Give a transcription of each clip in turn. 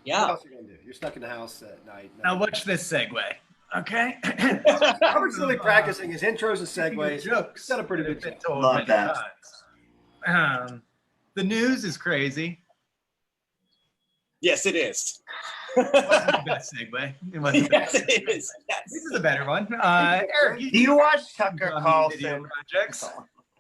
What Yeah. else are you gonna do? You're stuck in the house at night. Now watch this segue. Okay. Robert's really practicing his intros and segues. Jokes. He's done a pretty good job. Love that. The news is crazy. Yes, it is. It wasn't the best segue. It wasn't the Yes, best it segue. is. Yes. This is a better one. Aric, Do you watch Tucker comedy video Carlson? projects.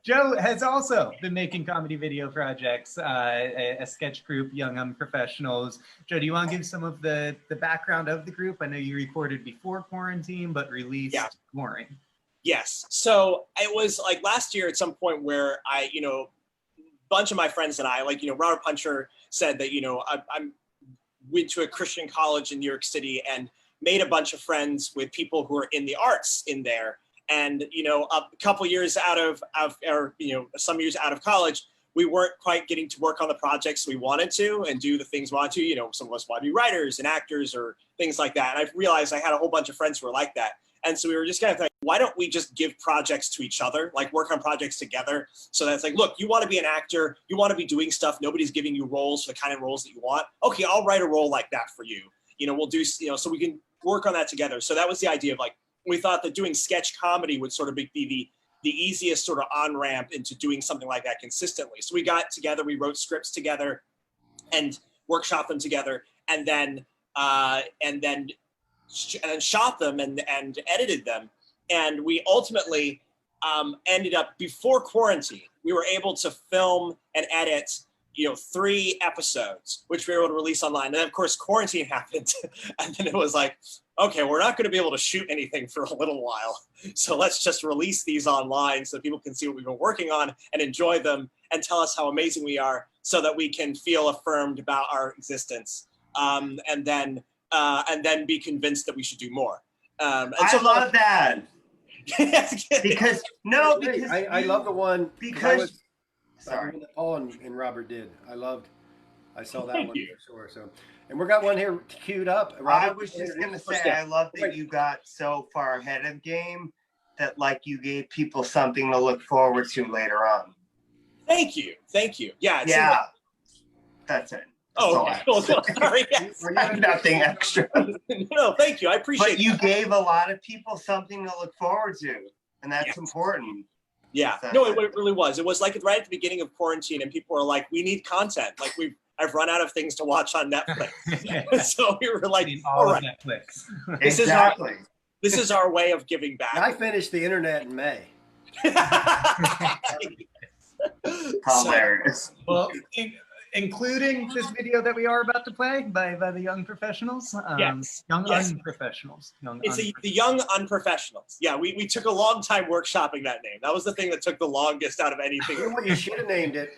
Joe has also been making comedy video projects, a sketch group, Young UnProfessionals. Joe, do you want to give some of the background of the group? I know you recorded before quarantine, but released during. Yes. So it was like last year at some point where I, a bunch of my friends and I, Robert Puncher said that, I went to a Christian college in New York City and made a bunch of friends with people who are in the arts in there. And, a couple years out of some years out of college, we weren't quite getting to work on the projects we wanted to and do the things we wanted to. Some of us want to be writers and actors or things like that. And I realized I had a whole bunch of friends who were like that. And so we were just kind of like, why don't we just give projects to each other, like work on projects together? So that's like, look, you want to be an actor, you want to be doing stuff, nobody's giving you roles for the kind of roles that you want. Okay, I'll write a role like that for you. We'll do, so we can work on that together. So that was the idea of like, we thought that doing sketch comedy would sort of be the easiest sort of on-ramp into doing something like that consistently. So we got together, we wrote scripts together and workshopped them together, and then shot them and edited them. And we ultimately ended up, before quarantine, we were able to film and edit 3 episodes, which we were able to release online. And then of course quarantine happened. And then it was like, okay, we're not going to be able to shoot anything for a little while. So let's just release these online so people can see what we've been working on and enjoy them and tell us how amazing we are so that we can feel affirmed about our existence. And then be convinced that we should do more. I love that. because I love the one because sorry, Paul and Robert did. I saw that Thank one you. for sure. So, and we got one here queued up. I Robert, was just gonna say I love that you got so far ahead of game that you gave people something to look forward to later on. Thank you. Yeah. That's it. Oh, okay. Cool. Sorry. Yes. Nothing extra. No, thank you. I appreciate it. But you gave a lot of people something to look forward to, and that's important. Yeah. No, it really was. It was like right at the beginning of quarantine, and people were like, "We need content. I've run out of things to watch on Netflix." So we were like, all right. Netflix. This is our way of giving back. I finished the internet in May. Hilarious. Well, including this video that we are about to play by the Young Professionals. Yes. Young Yes. UnProfessionals. The Young UnProfessionals. Yeah, we took a long time workshopping that name. That was the thing that took the longest out of anything. You know what? You should have named it.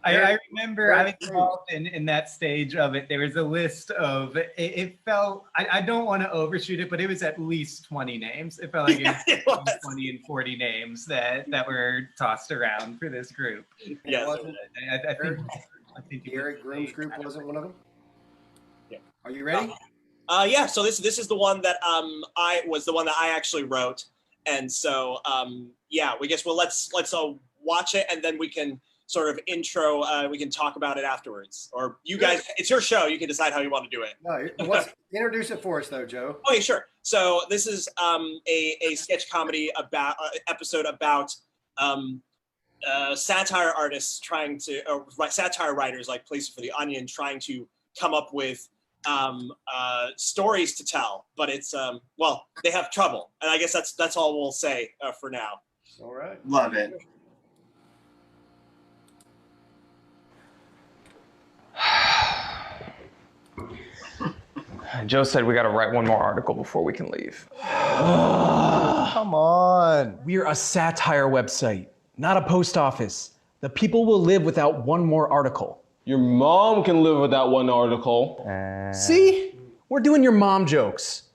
I remember I was involved in that stage of it. There was a list of, it felt, I don't want to overshoot it, but it was at least 20 names. It felt like it was 20 and 40 names that were tossed around for this group. Yes. I think the Aric Groom's group wasn't one of them. Yeah. Are you ready? Yeah. So this is the one that I actually wrote, and so we guess let's watch it, and then we can sort of intro. We can talk about it afterwards, or you guys. It's your show. You can decide how you want to do it. No, introduce it for us though, Joe. Okay, sure. So this is a sketch comedy episode about satire artists satire writers like Places for the Onion trying to come up with stories to tell, but it's they have trouble, and I guess that's all we'll say for now. All right, love it. Joe said we got to write one more article before we can leave. Come on. We're a satire website, not a post office. The people will live without one more article. Your mom can live without one article. See? We're doing your mom jokes.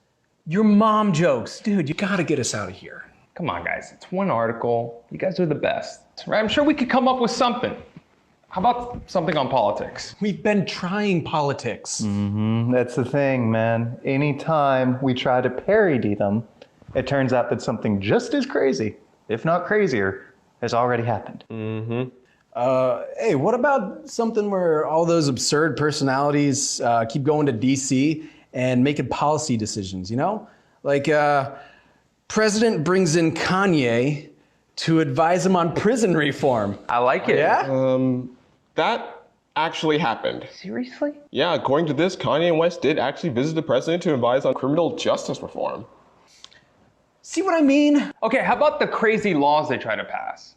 Your mom jokes. Dude, you gotta get us out of here. Come on, guys. It's one article. You guys are the best. Right? I'm sure we could come up with something. How about something on politics? We've been trying politics. That's the thing, man. Anytime we try to parody them, it turns out that something just as crazy, if not crazier, has already happened. Hey, what about something where all those absurd personalities keep going to DC and making policy decisions, you know? Like, President brings in Kanye to advise him on prison reform. I like it. Yeah? That actually happened. Seriously? Yeah, according to this, Kanye West did actually visit the president to advise on criminal justice reform. See what I mean? Okay, how about the crazy laws they try to pass?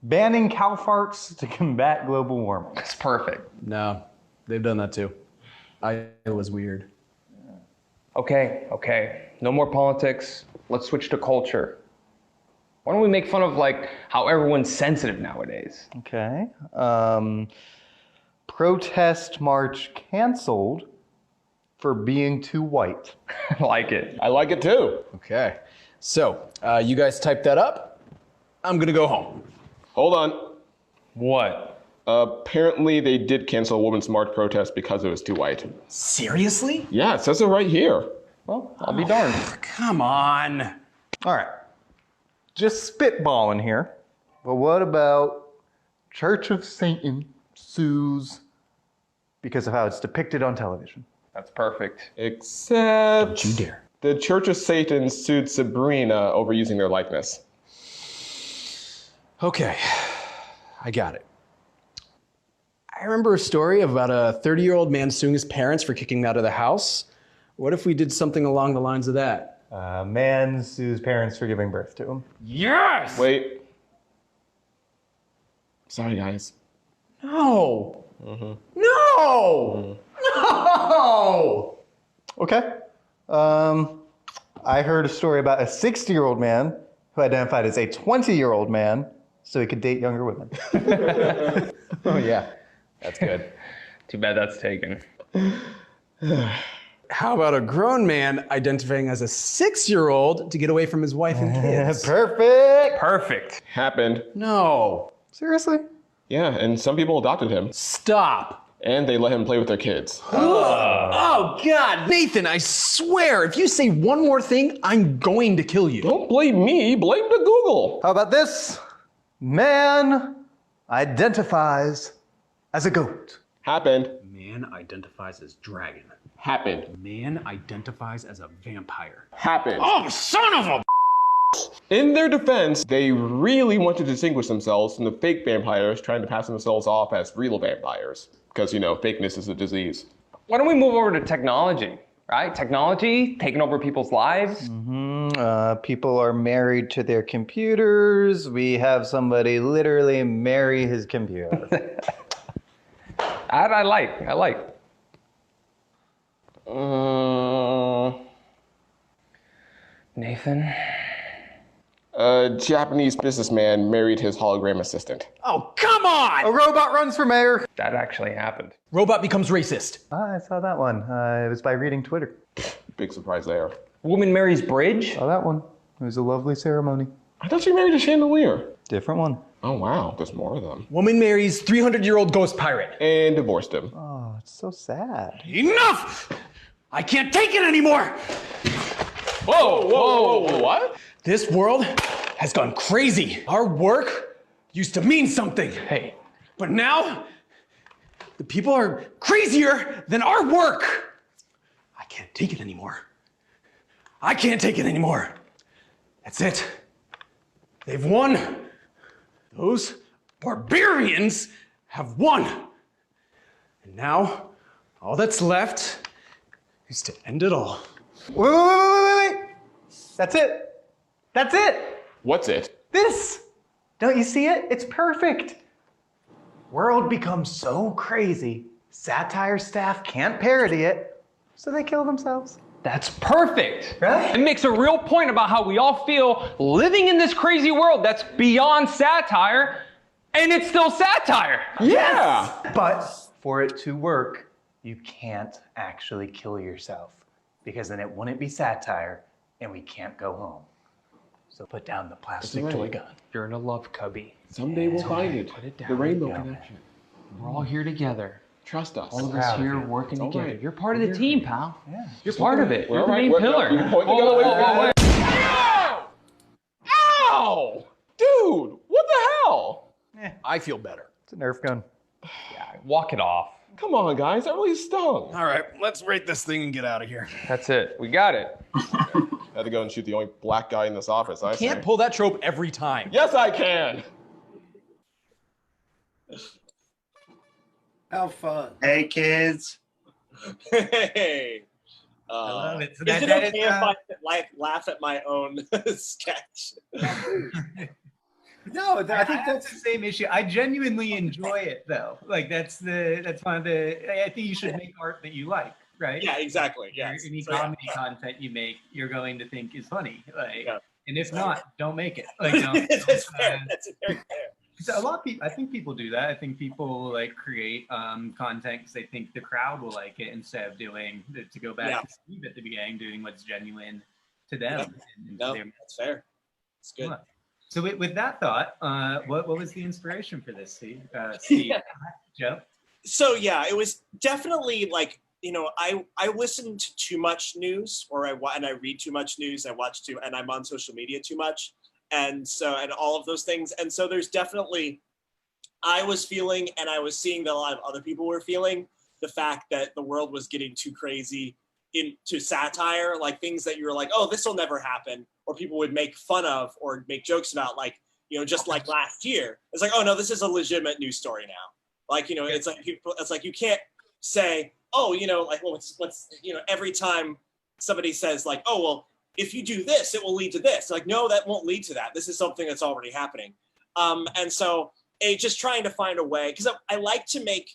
Banning cow farts to combat global warming. That's perfect. No, they've done that too. It was weird. Okay. No more politics. Let's switch to culture. Why don't we make fun of like how everyone's sensitive nowadays? Okay. Protest march canceled for being too white. I like it. I like it too. Okay. So, you guys typed that up? I'm gonna go home. Hold on. What? Apparently they did cancel a women's march protest because it was too white. Seriously? Yeah, it says it right here. Well, I'll be darned. Come on. All right. Just spitballing here. But what about Church of Satan sues because of how it's depicted on television? That's perfect. Except Don't you dare. the Church of Satan sued Sabrina over using their likeness. Okay, I got it. I remember a story about a 30-year-old man suing his parents for kicking him out of the house. What if we did something along the lines of that? Man sues parents for giving birth to him. Yes! Wait. Sorry, guys. No! No! No! Okay. I heard a story about a 60-year-old man who identified as a 20-year-old man so he could date younger women. Oh, yeah. That's good. Too bad that's taken. How about a grown man identifying as a 6-year-old to get away from his wife and kids? Perfect! Perfect. Happened. No. Seriously? Yeah, and some people adopted him. Stop. And they let him play with their kids. Oh, God. Nathan, I swear, if you say one more thing, I'm going to kill you. Don't blame me, blame the Google. How about this? Man identifies as a goat. Happened. Man identifies as dragon. Happened. Man identifies as a vampire. Happened. Oh, son of a... In their defense, they really want to distinguish themselves from the fake vampires trying to pass themselves off as real vampires. Because, you know, fakeness is a disease. Why don't we move over to technology, right? Technology taking over people's lives. People are married to their computers. We have somebody literally marry his computer. I like. Nathan? A Japanese businessman married his hologram assistant. Oh, come on! A robot runs for mayor. That actually happened. Robot becomes racist. I saw that one. It was by reading Twitter. Big surprise there. Woman marries bridge? Saw that one. It was a lovely ceremony. I thought she married a chandelier. Different one. Oh wow, there's more of them. Woman marries 300-year-old ghost pirate. And divorced him. Oh, it's so sad. Enough! I can't take it anymore! Whoa, what? This world has gone crazy. Our work used to mean something. Hey. But now, the people are crazier than our work. I can't take it anymore. I can't take it anymore. That's it. They've won. Those barbarians have won. And now, all that's left is to end it all. Wait. That's it. That's it. What's it? This. Don't you see it? It's perfect. World becomes so crazy, satire staff can't parody it, so they kill themselves. That's perfect. Right? It makes a real point about how we all feel living in this crazy world that's beyond satire, and it's still satire. Yeah. But for it to work, you can't actually kill yourself, because then it wouldn't be satire, and we can't go home. So put down the plastic That's right. toy gun. You're in a love cubby. Someday we'll find it. Put it down. The rainbow Yeah. connection. We're all here together. Trust us. All of Proud us of here you. working all together. right. You're part of the team, pal. Yeah. You're part of it. We're You're the all right. main We're- pillar. we can point together. Wait. Ow! Dude, what the hell? I feel better. It's a Nerf gun. Yeah, walk it off. Come on, guys, that really stung. All right, let's rate this thing and get out of here. That's it. We got it. Had to go and shoot the only black guy in this office, I Can't say. pull that trope every time. Yes, I can. How fun. Hey, kids. Hey. I love it. So Is it that okay if I laugh at my own sketch? No, I think that's that's the same issue. I genuinely enjoy it though. Like that's one of the. I think you should make art that you like, right? Yeah, exactly. Yeah. Any So, yeah. comedy content you make, you're going to think is funny. Like, Yeah. and if not, don't make it. Like, don't, That's fair. That's very fair. so a lot of people, I think people do that. I think people like create content because they think the crowd will like it instead of doing, to go back Yeah. to Steve at the beginning, doing what's genuine to them. And to No, their- that's fair. It's good. So with that thought, what was the inspiration for this, Steve? Steve, Joe? So yeah, it was definitely like, you know, I listen to too much news, and I read too much news, and I'm on social media too much, and all of those things, and so there's definitely, I was feeling, and I was seeing that a lot of other people were feeling, the fact that the world was getting too crazy into satire, like things that you were like, oh, this will never happen, or people would make fun of or make jokes about, like, you know, just like last year. It's like, oh no, this is a legitimate news story now. Like, you know, it's like you can't say, oh, you know, like, well, what's you know, every time somebody says like, oh, well, if you do this, it will lead to this. Like, no, that won't lead to that. This is something that's already happening. And so just trying to find a way, because I like to make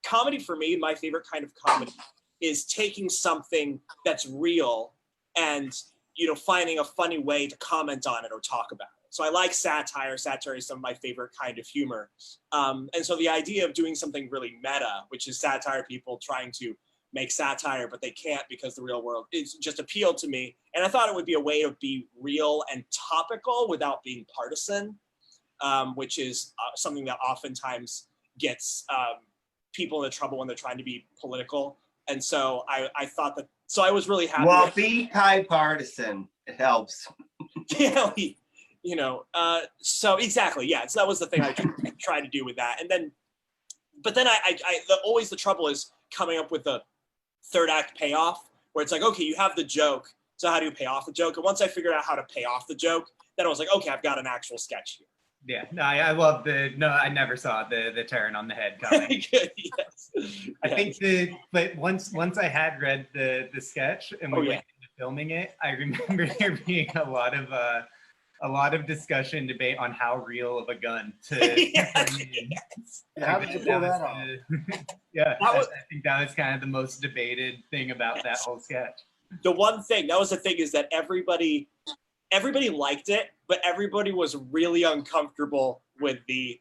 comedy. For me, my favorite kind of comedy is taking something that's real and, you know, finding a funny way to comment on it or talk about it. So I like satire. Satire is some of my favorite kind of humor. And so the idea of doing something really meta, which is satire people trying to make satire, but they can't because the real world, it just appealed to me. And I thought it would be a way to be real and topical without being partisan, which is something that oftentimes gets people into trouble when they're trying to be political. And so I thought that, so I was really happy. Well, be bipartisan. It helps. Yeah, you know, so exactly, yeah. So that was the thing I tried to do with that. And then, but then always the trouble is coming up with the third act payoff, where it's like, okay, you have the joke, so how do you pay off the joke? And once I figured out how to pay off the joke, then I was like, okay, I've got an actual sketch here. Yeah, no, I love I never saw the turn on the head coming. Good, yes. I think but once I had read the sketch and we went into filming it, I remember there being a lot of discussion, debate on how real of a gun to Yes. how did you pull that off? Yeah, That was- I think that was kind of the most debated thing about that whole sketch. The one thing, that was the thing, is that everybody liked it, but everybody was really uncomfortable with the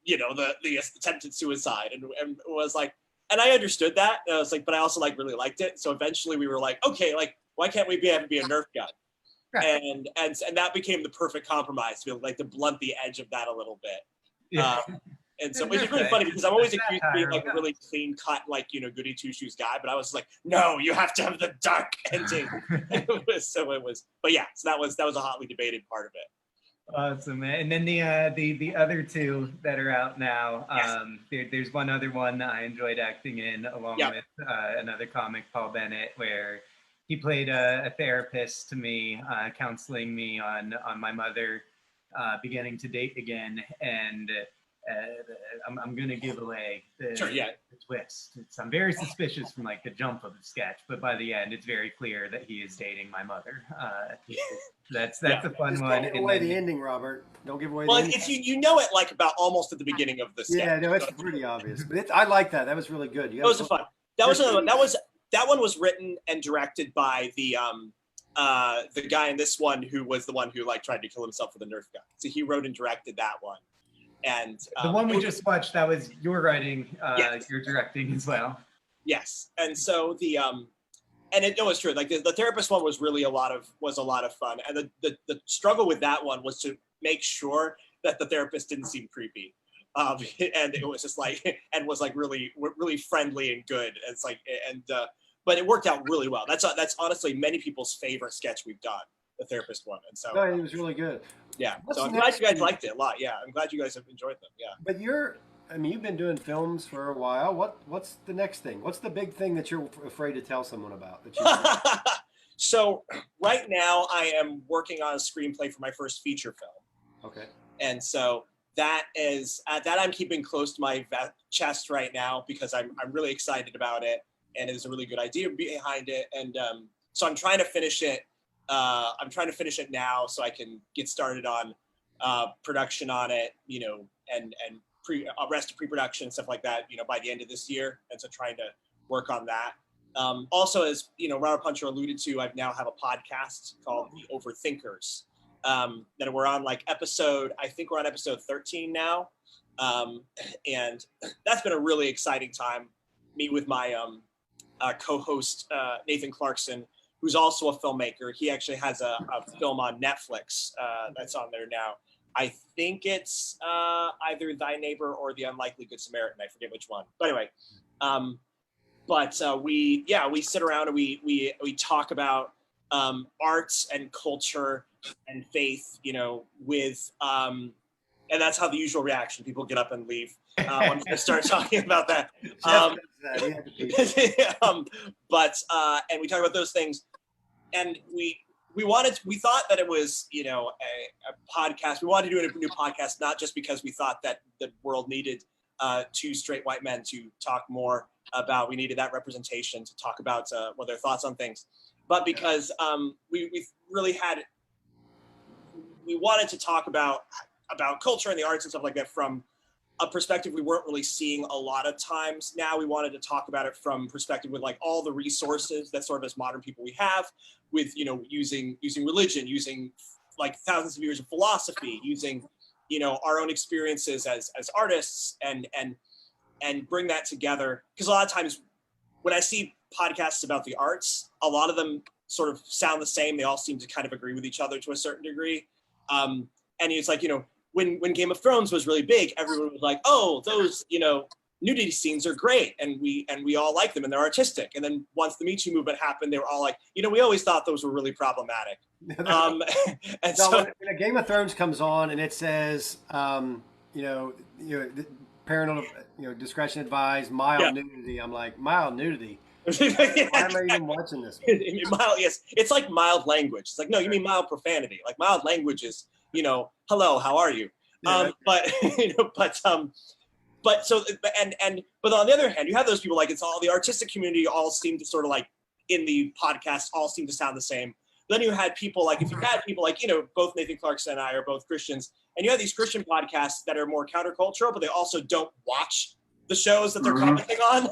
you know, the attempted suicide, and was like, and I understood that. And I was like, but I also like really liked it. So eventually we were like, okay, like, why can't we have to be a Nerf gun? Right. And that became the perfect compromise, to be like to blunt the edge of that a little bit. Yeah. And so which is really funny, because I'm always accused of being like a really clean cut, like, you know, goody two shoes guy, but I was like, no, you have to have the dark ending. But yeah, so that was a hotly debated part of it. Awesome, man. And then the other two that are out now, there's one other one that I enjoyed acting in, along with another comic, Paul Bennett, where he played a therapist to me, counseling me on my mother beginning to date again, and I'm gonna give away the twist. I'm very suspicious from like the jump of the sketch, but by the end, it's very clear that he is dating my mother. That's a fun Just one. don't give away the ending, Robert. Don't give away Well, the ending. if you know it like about almost at the beginning of the sketch. Yeah, no, it's pretty obvious. But I like that. That was really good. That was fun. That one was written and directed by the guy in this one who was the one who like tried to kill himself with a Nerf gun. So he wrote and directed that one. And the one we just watched, that was your writing, your directing as well. Yes, and so it was true. Like the therapist one was really a lot of fun, and the struggle with that one was to make sure that the therapist didn't seem creepy, and it was just like, and was like really friendly and good. It's like, but it worked out really well. That's honestly many people's favorite sketch we've done. the therapist one. And so No, it was really good. yeah, What's so I'm glad next you guys for you? liked it a lot. Yeah, I'm glad you guys have enjoyed them. Yeah. But I mean, you've been doing films for a while. What's the next thing? What's the big thing that you're afraid to tell someone about? That you So right now I am working on a screenplay for my first feature film. okay. And so that is that I'm keeping close to my chest right now because I'm really excited about it, and there's a really good idea behind it. And so I'm trying to finish it. I'm trying to finish it now so I can get started on production on it, you know, and rest of pre-production and stuff like that, you know, by the end of this year. And so trying to work on that. Also, as you know, Robert Puncher alluded to, I now have a podcast called The Overthinkers. That we're on I think we're on episode 13 now. And that's been a really exciting time. Me with my co-host, Nathan Clarkson, who's also a filmmaker. He actually has a film on Netflix that's on there now. I think it's either Thy Neighbor or The Unlikely Good Samaritan. I forget which one. But anyway, we sit around and we talk about arts and culture and faith, you know, with and that's how the usual reaction, people get up and leave when I start talking about that. And we talk about those things, and we thought that it was, you know, a podcast. We wanted to do a new podcast, not just because we thought that the world needed two straight white men to talk more about, we needed that representation to talk about what their thoughts on things, but because we really we wanted to talk about culture and the arts and stuff like that from a perspective we weren't really seeing a lot of times. Now we wanted to talk about it from perspective with like all the resources that sort of as modern people we have, with, you know, using religion, using like thousands of years of philosophy, using, you know, our own experiences as artists, and bring that together. Because a lot of times when I see podcasts about the arts, a lot of them sort of sound the same. They all seem to kind of agree with each other to a certain degree. And it's like, you know, when Game of Thrones was really big, everyone was like, oh, those, you know, nudity scenes are great, and we all like them, and they're artistic. And then once the Me Too movement happened, they were all like, you know, we always thought those were really problematic. And so when a Game of Thrones comes on and it says, you know, parental, you know, discretion advised, mild nudity, I'm like, mild nudity? Why am I even watching this? Mild, yes, it's like mild language. It's like, no, you mean mild profanity. Like mild language is, you know, hello, how are you? Yeah, but you know, but on the other hand, you have those people, like, it's all the artistic community all seem to sort of like in the podcast all seem to sound the same. Then you had people like, if you had people like, you know, both Nathan Clarkson and I are both Christians, and you have these Christian podcasts that are more countercultural, but they also don't watch the shows that they're commenting on.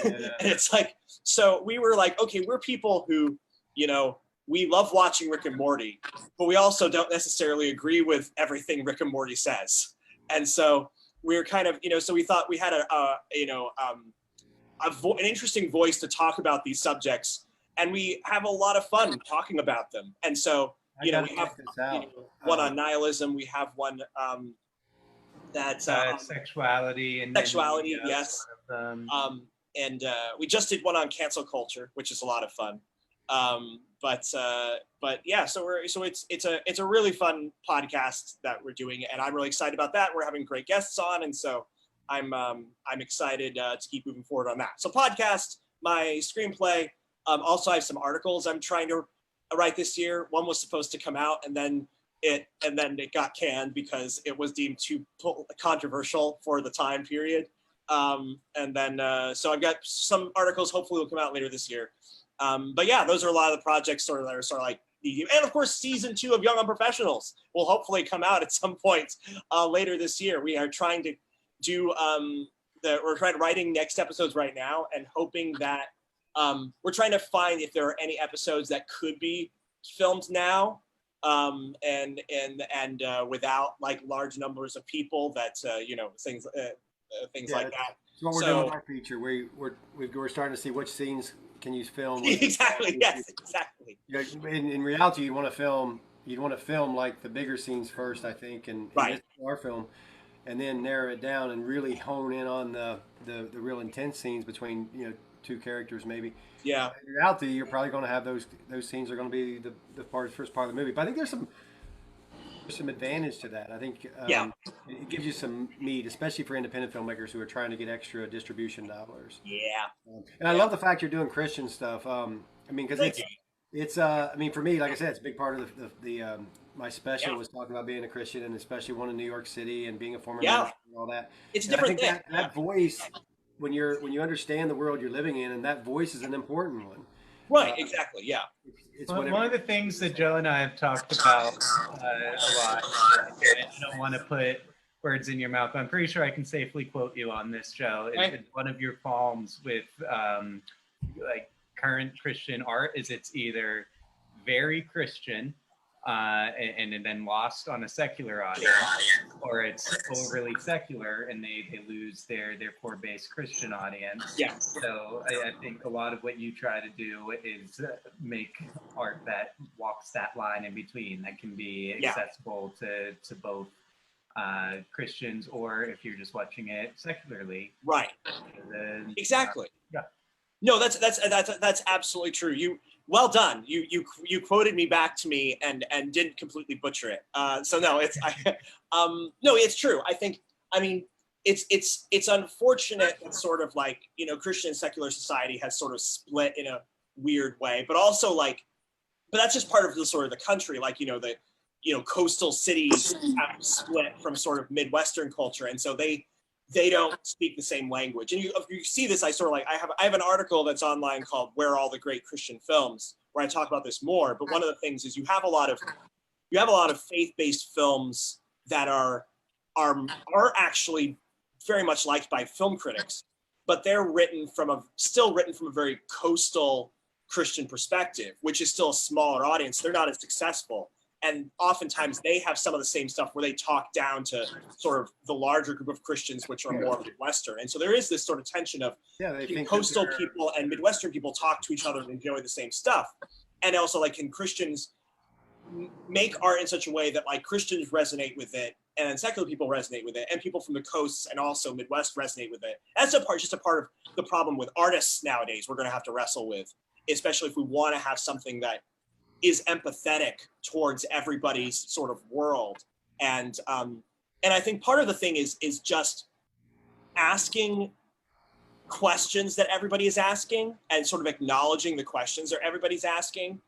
And it's like, so we were like, okay, we're people who, you know, we love watching Rick and Morty, but we also don't necessarily agree with everything Rick and Morty says. And so we're kind of, you know, so we thought we had an interesting voice to talk about these subjects, and we have a lot of fun talking about them. And so, you know, we have one on nihilism. We have one that's sexuality and yes. And we just did one on cancel culture, which is a lot of fun. But yeah, so it's a really fun podcast that we're doing, and I'm really excited about that. We're having great guests on, and so I'm excited to keep moving forward on that. So podcast, my screenplay. Also, I have some articles I'm trying to write this year. One was supposed to come out, and then it got canned because it was deemed too controversial for the time period. And then so I've got some articles. Hopefully, will come out later this year. But yeah, those are a lot of the projects that are sort of like, and of course, season 2 of Young UnProfessionals will hopefully come out at some point later this year. We are trying to do writing next episodes right now, and hoping that we're trying to find if there are any episodes that could be filmed now, and without like large numbers of people, that you know, things like that. So what we're doing with our feature, we're starting to see which scenes can you film. Exactly. Yes. Exactly. You know, in reality, you'd want to film like the bigger scenes first, I think, and this is our film, and then narrow it down and really hone in on the real intense scenes between, you know, two characters maybe. Yeah. In reality, you're probably going to have those scenes are going to be the first part of the movie. But I think there's some advantage to that. I think it gives you some meat, especially for independent filmmakers who are trying to get extra distribution dollars. Yeah. And I love the fact you're doing Christian stuff. I mean, because it's I mean, for me, like I said, it's a big part of the my special was talking about being a Christian, and especially one in New York City and being a former minister and all that. It's a and different I think thing. that voice, when you understand the world you're living in, and that voice is an important one. Right. Exactly. Yeah. It's One of the things that Joe and I have talked about a lot, I don't want to put words in your mouth, but I'm pretty sure I can safely quote you on this, Joe. It's one of your qualms with like current Christian art is it's either very Christian and then lost on a secular audience, or it's overly secular and they lose their core base Christian audience. Yeah. So I think a lot of what you try to do is make art that walks that line in between, that can be accessible to both Christians, or if you're just watching it secularly. Right. Exactly. Yeah. No, that's absolutely true. Well done. You quoted me back to me and didn't completely butcher it. So no, no, it's true. I mean, it's unfortunate that sort of like, Christian and secular society has sort of split in a weird way, but also like, but that's just part of the sort of the country, like, the coastal cities have split from sort of Midwestern culture. And so they don't speak the same language. And you see this, I have an article that's online called "Where Are All the Great Christian Films," where I talk about this more. But one of the things is you have a lot of faith-based films that are actually very much liked by film critics, but they're still written from a very coastal Christian perspective, which is still a smaller audience. They're not as successful. And oftentimes they have some of the same stuff where they talk down to sort of the larger group of Christians, which are more Midwestern. And so there is this sort of tension of coastal people and Midwestern people talk to each other and enjoy the same stuff. And also, like, can Christians make art in such a way that like Christians resonate with it, and then secular people resonate with it, and people from the coasts and also Midwest resonate with it? That's just a part of the problem with artists nowadays we're going to have to wrestle with, especially if we want to have something that is empathetic towards everybody's sort of world. And I think part of the thing is just asking questions that everybody is asking and sort of acknowledging the questions that everybody's asking.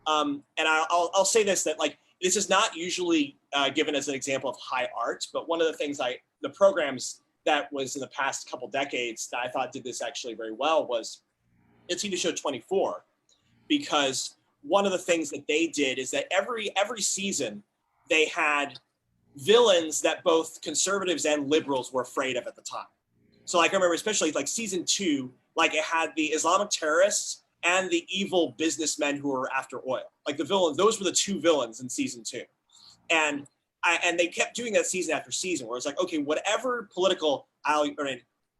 And I'll say this, that like, this is not usually given as an example of high art, but one of the things the programs that was in the past couple decades that I thought did this actually very well was the TV show 24, because one of the things that they did is that every season they had villains that both conservatives and liberals were afraid of at the time. So like I remember especially like season 2, like it had the Islamic terrorists and the evil businessmen who were after oil. Like the villains, those were the two villains in season 2. And they kept doing that season after season, where it's like, okay, whatever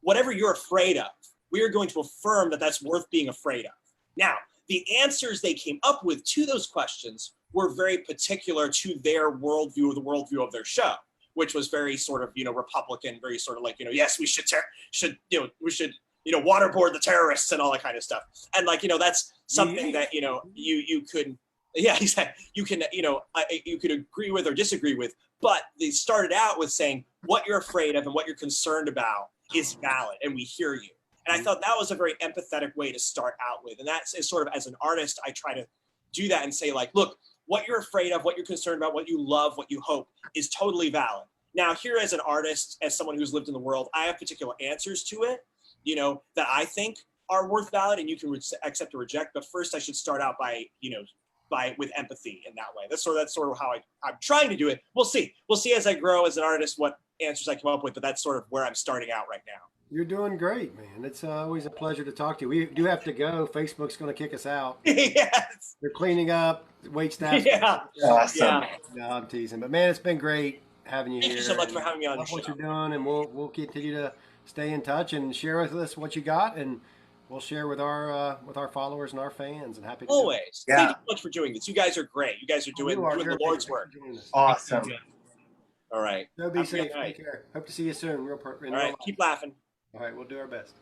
whatever you're afraid of, we are going to affirm that that's worth being afraid of. Now, the answers they came up with to those questions were very particular to their worldview, the worldview of their show, which was very sort of, Republican, very sort of like, yes, we should waterboard the terrorists and all that kind of stuff. And like, that's something that, you could, exactly. You can, you could agree with or disagree with, but they started out with saying what you're afraid of and what you're concerned about is valid, and we hear you. And I thought that was a very empathetic way to start out with. And that's sort of, as an artist, I try to do that and say like, look, what you're afraid of, what you're concerned about, what you love, what you hope is totally valid. Now here as an artist, as someone who's lived in the world, I have particular answers to it, that I think are worth valid, and you can accept or reject. But first I should start out by, with empathy in that way. That's sort of how I'm trying to do it. We'll see as I grow as an artist, what answers I come up with, but that's sort of where I'm starting out right now. You're doing great, man. It's always a pleasure to talk to you. We do have to go. Facebook's going to kick us out. Yes. They're cleaning up. Wait staff. Yeah. Awesome. No, I'm teasing. But man, it's been great having you here. Thank you so much for having me on the Love show. what you're doing, and we'll continue to stay in touch and share with us what you got, and we'll share with our followers and our fans. And happy to always. Yeah. Thank you so much for doing this. You guys are great. You guys are doing the Lord's work. Awesome. All right. So be safe. Take care. Hope to see you soon. All right. Keep laughing. All right. We'll do our best.